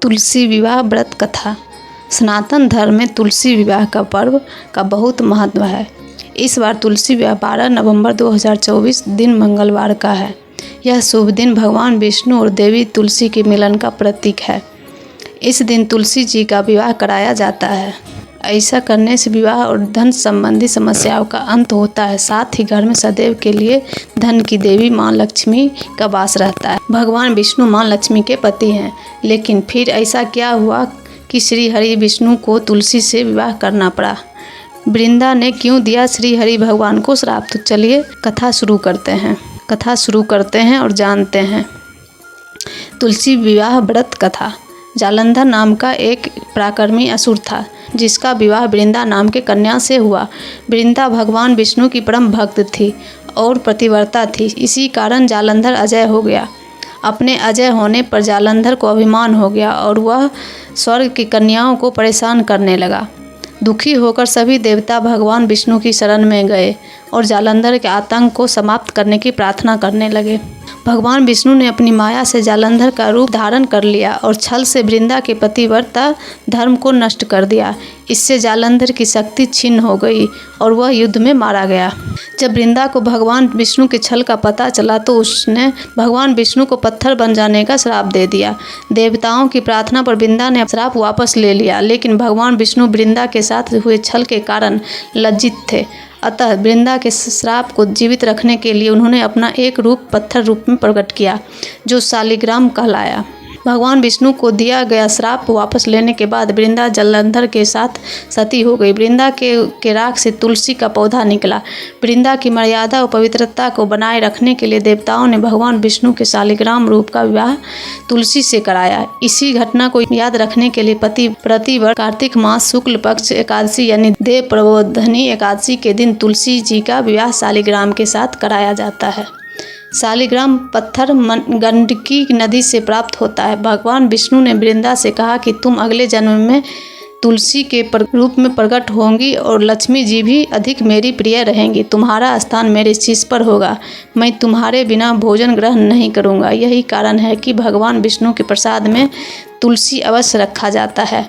तुलसी विवाह व्रत कथा। सनातन धर्म में तुलसी विवाह का पर्व का बहुत महत्व है। इस बार तुलसी विवाह 12 नवंबर 2024 दिन मंगलवार का है। यह शुभ दिन भगवान विष्णु और देवी तुलसी के मिलन का प्रतीक है। इस दिन तुलसी जी का विवाह कराया जाता है। ऐसा करने से विवाह और धन संबंधी समस्याओं का अंत होता है। साथ ही घर में सदैव के लिए धन की देवी माँ लक्ष्मी का वास रहता है। भगवान विष्णु माँ लक्ष्मी के पति हैं, लेकिन फिर ऐसा क्या हुआ कि श्री हरि विष्णु को तुलसी से विवाह करना पड़ा। वृंदा ने क्यों दिया श्री हरि भगवान को श्राप। तो चलिए कथा शुरू करते हैं और जानते हैं। तुलसी विवाह व्रत कथा। जालंधर नाम का एक पराक्रमी असुर था, जिसका विवाह वृंदा नाम के कन्या से हुआ। वृंदा भगवान विष्णु की परम भक्त थी और पतिव्रता थी। इसी कारण जालंधर अजय हो गया। अपने अजय होने पर जालंधर को अभिमान हो गया और वह स्वर्ग की कन्याओं को परेशान करने लगा। दुखी होकर सभी देवता भगवान विष्णु की शरण में गए और जालंधर के आतंक को समाप्त करने की प्रार्थना करने लगे। भगवान विष्णु ने अपनी माया से जालंधर का रूप धारण कर लिया और छल से वृंदा के पतिव्रता धर्म को नष्ट कर दिया। इससे जालंधर की शक्ति छिन्न हो गई और वह युद्ध में मारा गया। जब वृंदा को भगवान विष्णु के छल का पता चला तो उसने भगवान विष्णु को पत्थर बन जाने का श्राप दे दिया। देवताओं की प्रार्थना पर वृंदा ने श्राप वापस ले लिया, लेकिन भगवान विष्णु वृंदा के साथ हुए छल के कारण लज्जित थे। अतः वृंदा के श्राप को जीवित रखने के लिए उन्होंने अपना एक रूप पत्थर रूप में प्रकट किया, जो शालिग्राम कहलाया। भगवान विष्णु को दिया गया श्राप वापस लेने के बाद वृंदा जालंधर के साथ सती हो गई। वृंदा के राख से तुलसी का पौधा निकला। वृंदा की मर्यादा और पवित्रता को बनाए रखने के लिए देवताओं ने भगवान विष्णु के शालिग्राम रूप का विवाह तुलसी से कराया। इसी घटना को याद रखने के लिए प्रतिवर्ष कार्तिक मास शुक्ल पक्ष एकादशी यानी देव प्रबोधनी एकादशी के दिन तुलसी जी का विवाह शालिग्राम के साथ कराया जाता है। शालिग्राम पत्थर गंडकी नदी से प्राप्त होता है। भगवान विष्णु ने वृंदा से कहा कि तुम अगले जन्म में तुलसी के रूप में प्रकट होंगी और लक्ष्मी जी भी अधिक मेरी प्रिय रहेंगी। तुम्हारा स्थान मेरे शीश पर होगा। मैं तुम्हारे बिना भोजन ग्रहण नहीं करूँगा। यही कारण है कि भगवान विष्णु के प्रसाद में तुलसी अवश्य रखा जाता है।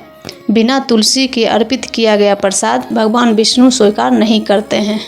बिना तुलसी के अर्पित किया गया प्रसाद भगवान विष्णु स्वीकार नहीं करते हैं।